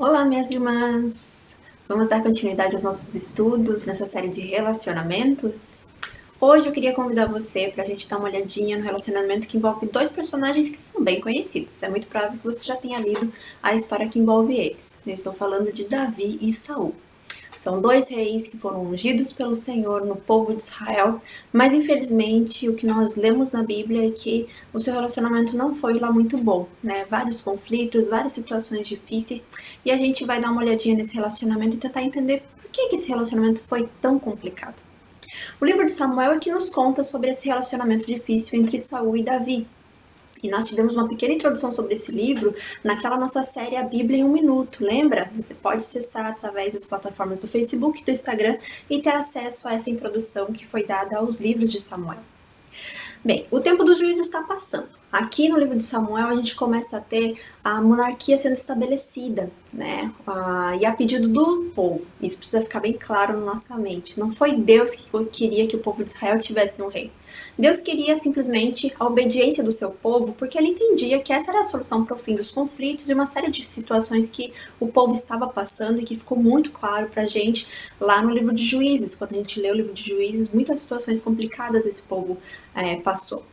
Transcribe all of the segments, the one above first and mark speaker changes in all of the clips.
Speaker 1: Olá, minhas irmãs! Vamos dar continuidade aos nossos estudos nessa série de relacionamentos? Hoje eu queria convidar você para a gente dar uma olhadinha no relacionamento que envolve dois personagens que são bem conhecidos. É muito provável que você já tenha lido a história que envolve eles. Eu estou falando de Davi e Saul. São dois reis que foram ungidos pelo Senhor no povo de Israel, mas infelizmente o que nós lemos na Bíblia é que o seu relacionamento não foi lá muito bom, né? Vários conflitos, várias situações difíceis, e a gente vai dar uma olhadinha nesse relacionamento e tentar entender por que esse relacionamento foi tão complicado. O livro de Samuel é que nos conta sobre esse relacionamento difícil entre Saul e Davi. E nós tivemos uma pequena introdução sobre esse livro naquela nossa série A Bíblia em um Minuto, lembra? Você pode acessar através das plataformas do Facebook e do Instagram e ter acesso a essa introdução que foi dada aos livros de Samuel. Bem, o tempo dos juízes está passando. Aqui no livro de Samuel a gente começa a ter a monarquia sendo estabelecida, né? E a pedido do povo. Isso precisa ficar bem claro na nossa mente. Não foi Deus que queria que o povo de Israel tivesse um rei. Deus queria simplesmente a obediência do seu povo, porque ele entendia que essa era a solução para o fim dos conflitos e uma série de situações que o povo estava passando e que ficou muito claro para a gente lá no livro de Juízes. Quando a gente lê o livro de Juízes, muitas situações complicadas esse povo passou.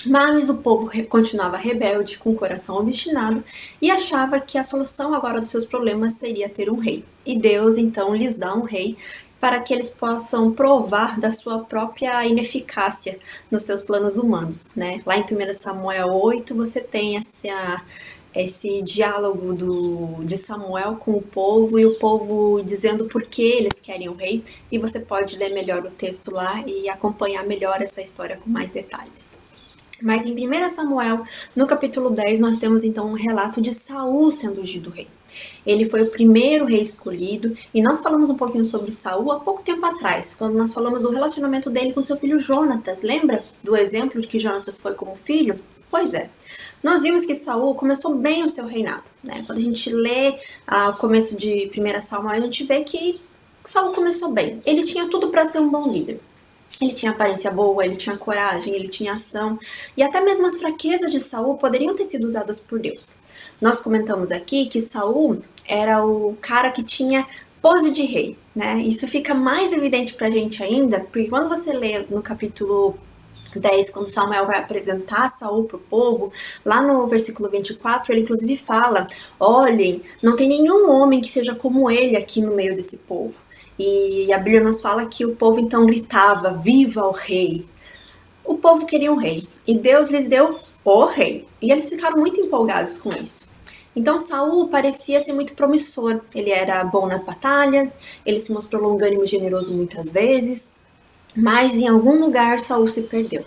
Speaker 1: Mas o povo continuava rebelde, com o coração obstinado, e achava que a solução agora dos seus problemas seria ter um rei. E Deus então lhes dá um rei para que eles possam provar da sua própria ineficácia nos seus planos humanos, né? Lá em 1 Samuel 8 você tem esse diálogo de Samuel com o povo e o povo dizendo por que eles querem um rei, e você pode ler melhor o texto lá e acompanhar melhor essa história com mais detalhes. Mas em 1 Samuel, no capítulo 10, nós temos então um relato de Saul sendo ungido rei. Ele foi o primeiro rei escolhido, e nós falamos um pouquinho sobre Saul há pouco tempo atrás, quando nós falamos do relacionamento dele com seu filho Jonatas. Lembra do exemplo de que Jonatas foi como filho? Pois é. Nós vimos que Saul começou bem o seu reinado, né? Quando a gente lê o começo de 1 Samuel, a gente vê que Saul começou bem. Ele tinha tudo para ser um bom líder. Ele tinha aparência boa, ele tinha coragem, ele tinha ação, e até mesmo as fraquezas de Saul poderiam ter sido usadas por Deus. Nós comentamos aqui que Saul era o cara que tinha pose de rei, né? Isso fica mais evidente pra gente ainda, porque quando você lê no capítulo 10, quando Samuel vai apresentar Saul para o povo, lá no versículo 24, ele inclusive fala: olhem, não tem nenhum homem que seja como ele aqui no meio desse povo. E a Bíblia nos fala que o povo então gritava: viva o rei! O povo queria um rei, e Deus lhes deu o rei. E eles ficaram muito empolgados com isso. Então Saul parecia ser muito promissor. Ele era bom nas batalhas, ele se mostrou longânimo e generoso muitas vezes, mas em algum lugar Saul se perdeu.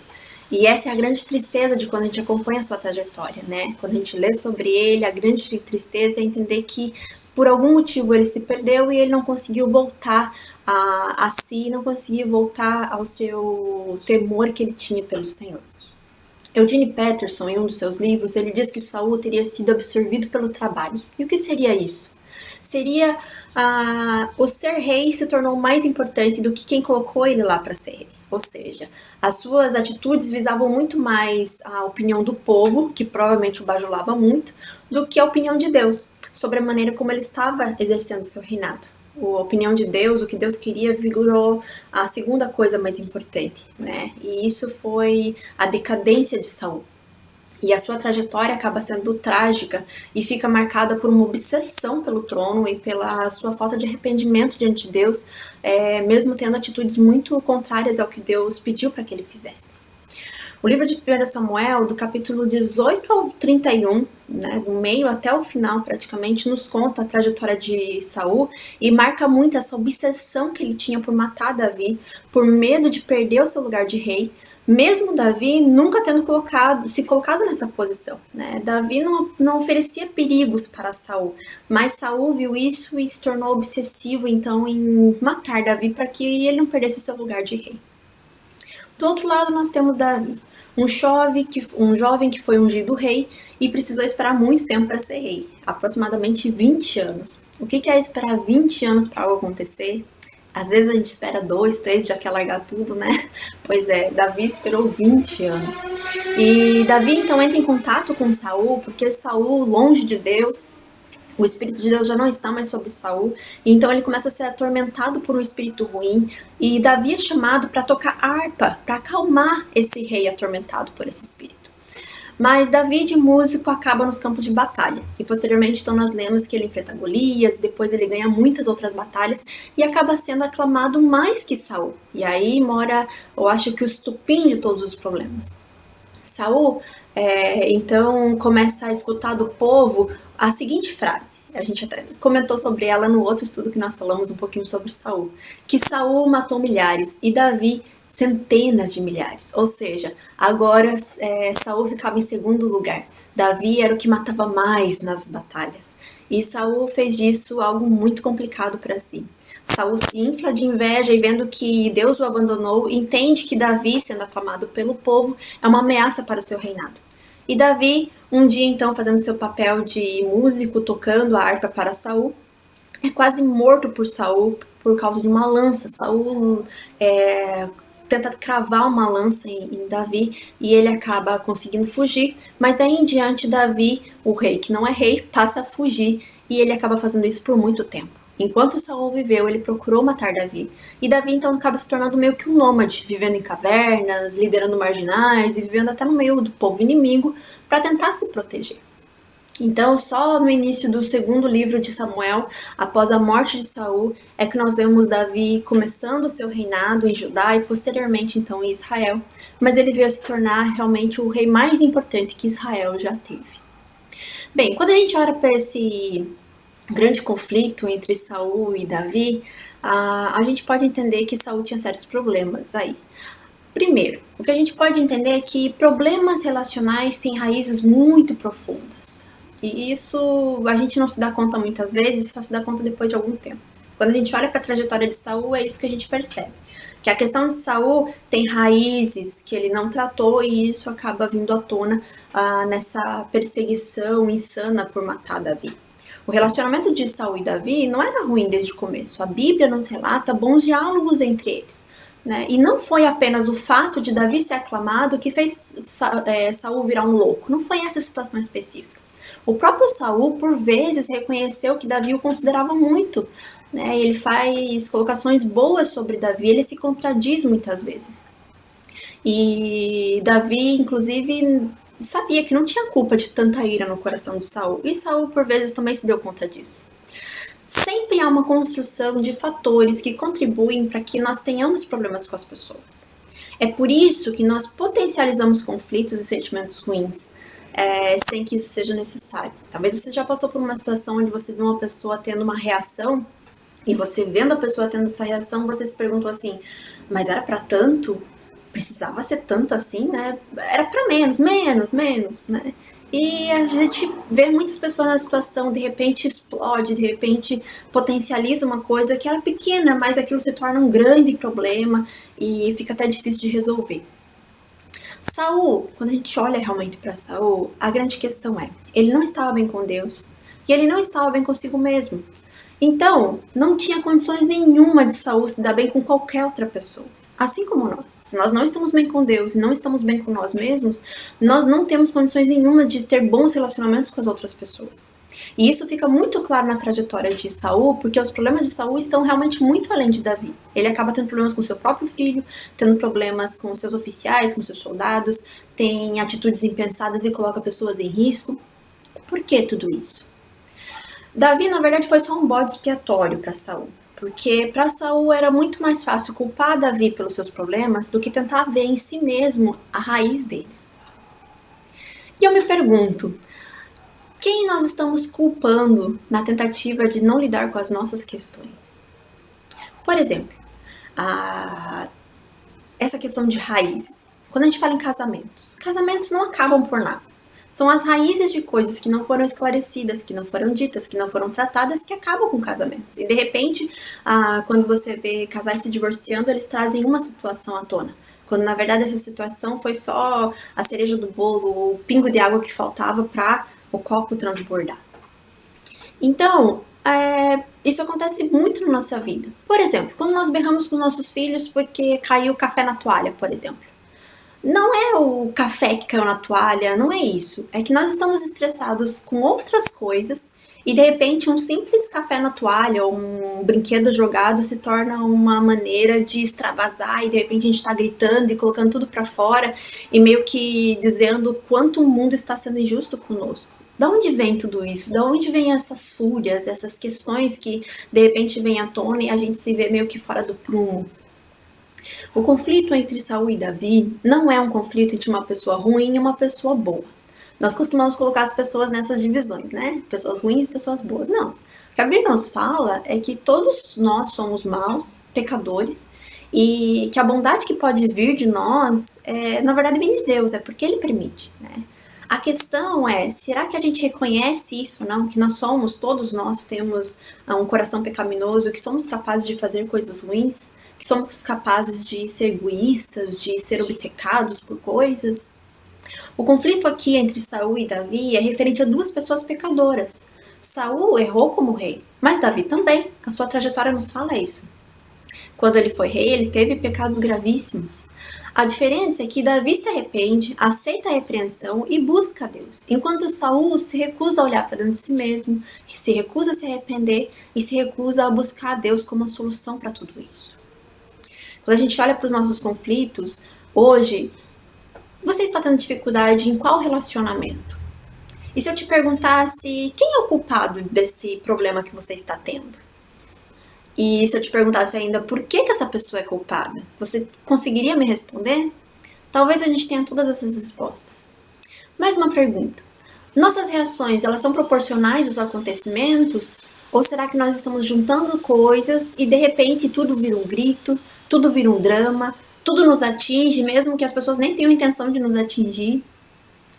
Speaker 1: E essa é a grande tristeza de quando a gente acompanha a sua trajetória, né? Quando a gente lê sobre ele, a grande tristeza é entender que por algum motivo ele se perdeu e ele não conseguiu voltar a si, não conseguiu voltar ao seu temor que ele tinha pelo Senhor. Eugene Peterson, em um dos seus livros, ele diz que Saul teria sido absorvido pelo trabalho. E o que seria isso? Seria o ser rei se tornou mais importante do que quem colocou ele lá para ser rei. Ou seja, as suas atitudes visavam muito mais a opinião do povo, que provavelmente o bajulava muito, do que a opinião de Deus sobre a maneira como ele estava exercendo seu reinado. A opinião de Deus, o que Deus queria, vigorou a segunda coisa mais importante, né? E isso foi a decadência de Saul. E a sua trajetória acaba sendo trágica e fica marcada por uma obsessão pelo trono e pela sua falta de arrependimento diante de Deus, mesmo tendo atitudes muito contrárias ao que Deus pediu para que ele fizesse. O livro de 1 Samuel, do capítulo 18 ao 31, né, do meio até o final praticamente, nos conta a trajetória de Saul e marca muito essa obsessão que ele tinha por matar Davi, por medo de perder o seu lugar de rei, mesmo Davi nunca tendo se colocado nessa posição, né? Davi não oferecia perigos para Saul, mas Saul viu isso e se tornou obsessivo então em matar Davi para que ele não perdesse seu lugar de rei. Do outro lado nós temos Davi, um jovem que foi ungido rei e precisou esperar muito tempo para ser rei, aproximadamente 20 anos. O que é esperar 20 anos para algo acontecer? Às vezes a gente espera 2, 3, já quer largar tudo, né? Pois é, Davi esperou 20 anos. E Davi então entra em contato com Saul, porque Saul, longe de Deus, O Espírito de Deus já não está mais sobre Saul, e então ele começa a ser atormentado por um espírito ruim, e Davi é chamado para tocar harpa, para acalmar esse rei atormentado por esse espírito. Mas Davi, de músico, acaba nos campos de batalha. E posteriormente, então, nós lemos que ele enfrenta Golias, depois ele ganha muitas outras batalhas e acaba sendo aclamado mais que Saul. E aí mora, eu acho que o estupim de todos os problemas. Saul, então, começa a escutar do povo a seguinte frase. A gente até comentou sobre ela no outro estudo que nós falamos um pouquinho sobre Saul. Que Saul matou milhares e Davi centenas de milhares. Ou seja, agora Saul ficava em segundo lugar. Davi era o que matava mais nas batalhas. E Saul fez disso algo muito complicado para si. Saul se infla de inveja e vendo que Deus o abandonou, entende que Davi, sendo aclamado pelo povo, é uma ameaça para o seu reinado. E Davi, um dia então fazendo seu papel de músico, tocando a harpa para Saul, é quase morto por Saul por causa de uma lança. Saul tenta cravar uma lança em Davi e ele acaba conseguindo fugir, mas daí em diante Davi, o rei que não é rei, passa a fugir e ele acaba fazendo isso por muito tempo. Enquanto Saul viveu, ele procurou matar Davi. E Davi então acaba se tornando meio que um nômade, vivendo em cavernas, liderando marginais e vivendo até no meio do povo inimigo para tentar se proteger. Então, só no início do segundo livro de Samuel, após a morte de Saul, é que nós vemos Davi começando o seu reinado em Judá e posteriormente então em Israel. Mas ele veio a se tornar realmente o rei mais importante que Israel já teve. Bem, quando a gente olha para esse grande conflito entre Saul e Davi, a gente pode entender que Saul tinha certos problemas aí. Primeiro, o que a gente pode entender é que problemas relacionais têm raízes muito profundas. E isso a gente não se dá conta muitas vezes, só se dá conta depois de algum tempo. Quando a gente olha para a trajetória de Saul, é isso que a gente percebe. Que a questão de Saul tem raízes que ele não tratou e isso acaba vindo à tona nessa perseguição insana por matar Davi. O relacionamento de Saul e Davi não era ruim desde o começo. A Bíblia nos relata bons diálogos entre eles. Né? E não foi apenas o fato de Davi ser aclamado que fez Saul virar um louco. Não foi essa situação específica. O próprio Saul, por vezes, reconheceu que Davi o considerava muito. Né? Ele faz colocações boas sobre Davi, ele se contradiz muitas vezes. E Davi, inclusive, sabia que não tinha culpa de tanta ira no coração de Saul. E Saul, por vezes, também se deu conta disso. Sempre há uma construção de fatores que contribuem para que nós tenhamos problemas com as pessoas. É por isso que nós potencializamos conflitos e sentimentos ruins, sem que isso seja necessário. Talvez você já passou por uma situação onde você viu uma pessoa tendo uma reação, e você vendo a pessoa tendo essa reação, você se perguntou assim, mas era para tanto? Precisava ser tanto assim, né? Era para menos, né? E a gente vê muitas pessoas na situação, de repente explode, de repente potencializa uma coisa que era pequena, mas aquilo se torna um grande problema e fica até difícil de resolver. Saul, quando a gente olha realmente para Saul, a grande questão é, ele não estava bem com Deus e ele não estava bem consigo mesmo. Então, não tinha condições nenhuma de Saul se dar bem com qualquer outra pessoa. Assim como nós. Se nós não estamos bem com Deus e não estamos bem com nós mesmos, nós não temos condições nenhuma de ter bons relacionamentos com as outras pessoas. E isso fica muito claro na trajetória de Saul, porque os problemas de Saul estão realmente muito além de Davi. Ele acaba tendo problemas com seu próprio filho, tendo problemas com seus oficiais, com seus soldados, tem atitudes impensadas e coloca pessoas em risco. Por que tudo isso? Davi, na verdade, foi só um bode expiatório para Saul, porque para Saul era muito mais fácil culpar Davi pelos seus problemas do que tentar ver em si mesmo a raiz deles. E eu me pergunto, quem nós estamos culpando na tentativa de não lidar com as nossas questões? Por exemplo, essa questão de raízes. Quando a gente fala em casamentos não acabam por nada. São as raízes de coisas que não foram esclarecidas, que não foram ditas, que não foram tratadas, que acabam com casamentos. E de repente, quando você vê casais se divorciando, eles trazem uma situação à tona. Quando na verdade essa situação foi só a cereja do bolo, o pingo de água que faltava para o copo transbordar. Então, isso acontece muito na nossa vida. Por exemplo, quando nós berramos com nossos filhos porque caiu café na toalha, por exemplo. Não é o café que caiu na toalha, não é isso. É que nós estamos estressados com outras coisas E de repente um simples café na toalha ou um brinquedo jogado se torna uma maneira de extravasar e de repente a gente tá gritando e colocando tudo pra fora e meio que dizendo o quanto o mundo está sendo injusto conosco. Da onde vem tudo isso? Da onde vem essas fúrias, essas questões que de repente vêm à tona e a gente se vê meio que fora do prumo? O conflito entre Saul e Davi não é um conflito entre uma pessoa ruim e uma pessoa boa. Nós costumamos colocar as pessoas nessas divisões, né? Pessoas ruins e pessoas boas. Não. O que a Bíblia nos fala é que todos nós somos maus, pecadores, e que a bondade que pode vir de nós, na verdade, vem de Deus, é porque Ele permite, né? A questão é, será que a gente reconhece isso ou não? Que nós somos, todos nós temos um coração pecaminoso, que somos capazes de fazer coisas ruins, que somos capazes de ser egoístas, de ser obcecados por coisas? O conflito aqui entre Saul e Davi é referente a duas pessoas pecadoras. Saul errou como rei, mas Davi também. A sua trajetória nos fala isso. Quando ele foi rei, ele teve pecados gravíssimos. A diferença é que Davi se arrepende, aceita a repreensão e busca a Deus, enquanto Saul se recusa a olhar para dentro de si mesmo, se recusa a se arrepender e se recusa a buscar a Deus como a solução para tudo isso. Quando a gente olha para os nossos conflitos, hoje, você está tendo dificuldade em qual relacionamento? E se eu te perguntasse quem é o culpado desse problema que você está tendo? E se eu te perguntasse ainda por que essa pessoa é culpada, você conseguiria me responder? Talvez a gente tenha todas essas respostas. Mais uma pergunta. Nossas reações, elas são proporcionais aos acontecimentos? Ou será que nós estamos juntando coisas e de repente tudo vira um grito, tudo vira um drama, tudo nos atinge, mesmo que as pessoas nem tenham intenção de nos atingir?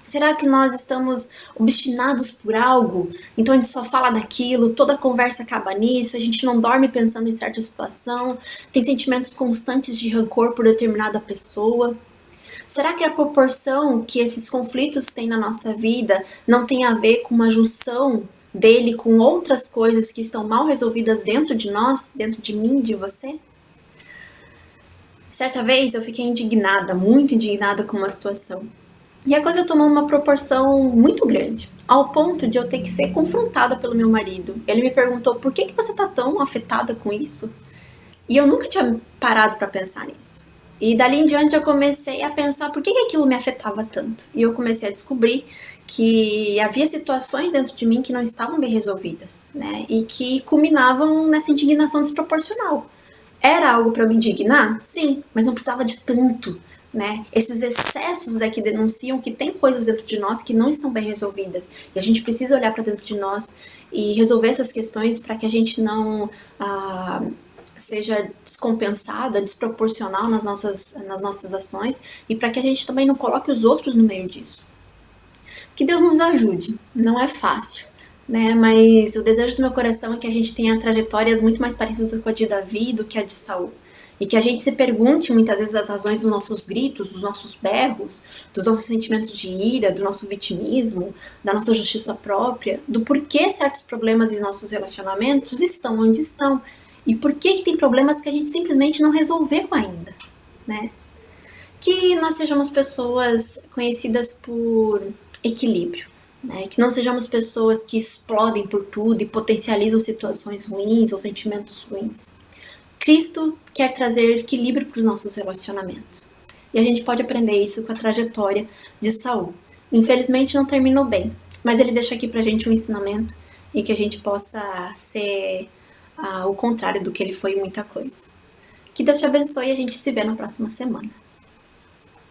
Speaker 1: Será que nós estamos obstinados por algo? Então a gente só fala daquilo, toda a conversa acaba nisso, a gente não dorme pensando em certa situação, tem sentimentos constantes de rancor por determinada pessoa. Será que a proporção que esses conflitos têm na nossa vida não tem a ver com uma junção dele com outras coisas que estão mal resolvidas dentro de nós, dentro de mim, de você? Certa vez eu fiquei indignada, muito indignada com uma situação. E a coisa tomou uma proporção muito grande, ao ponto de eu ter que ser confrontada pelo meu marido. Ele me perguntou, por que você tá tão afetada com isso? E eu nunca tinha parado para pensar nisso. E dali em diante eu comecei a pensar por que aquilo me afetava tanto. E eu comecei a descobrir que havia situações dentro de mim que não estavam bem resolvidas, né? E que culminavam nessa indignação desproporcional. Era algo para me indignar? Sim, mas não precisava de tanto, né? Esses excessos é que denunciam que tem coisas dentro de nós que não estão bem resolvidas. E a gente precisa olhar para dentro de nós e resolver essas questões para que a gente não seja descompensada, desproporcional nas nossas ações e para que a gente também não coloque os outros no meio disso. Que Deus nos ajude. Não é fácil, né? Mas o desejo do meu coração é que a gente tenha trajetórias muito mais parecidas com a de Davi do que a de Saul. E que a gente se pergunte muitas vezes as razões dos nossos gritos, dos nossos berros, dos nossos sentimentos de ira, do nosso vitimismo, da nossa justiça própria, do porquê certos problemas em nossos relacionamentos estão onde estão. E por que tem problemas que a gente simplesmente não resolveu ainda, né? Que nós sejamos pessoas conhecidas por equilíbrio, né? Que não sejamos pessoas que explodem por tudo e potencializam situações ruins ou sentimentos ruins. Cristo quer trazer equilíbrio para os nossos relacionamentos. E a gente pode aprender isso com a trajetória de Saul. Infelizmente não terminou bem, mas ele deixa aqui pra gente um ensinamento e que a gente possa ser o contrário do que ele foi em muita coisa. Que Deus te abençoe e a gente se vê na próxima semana.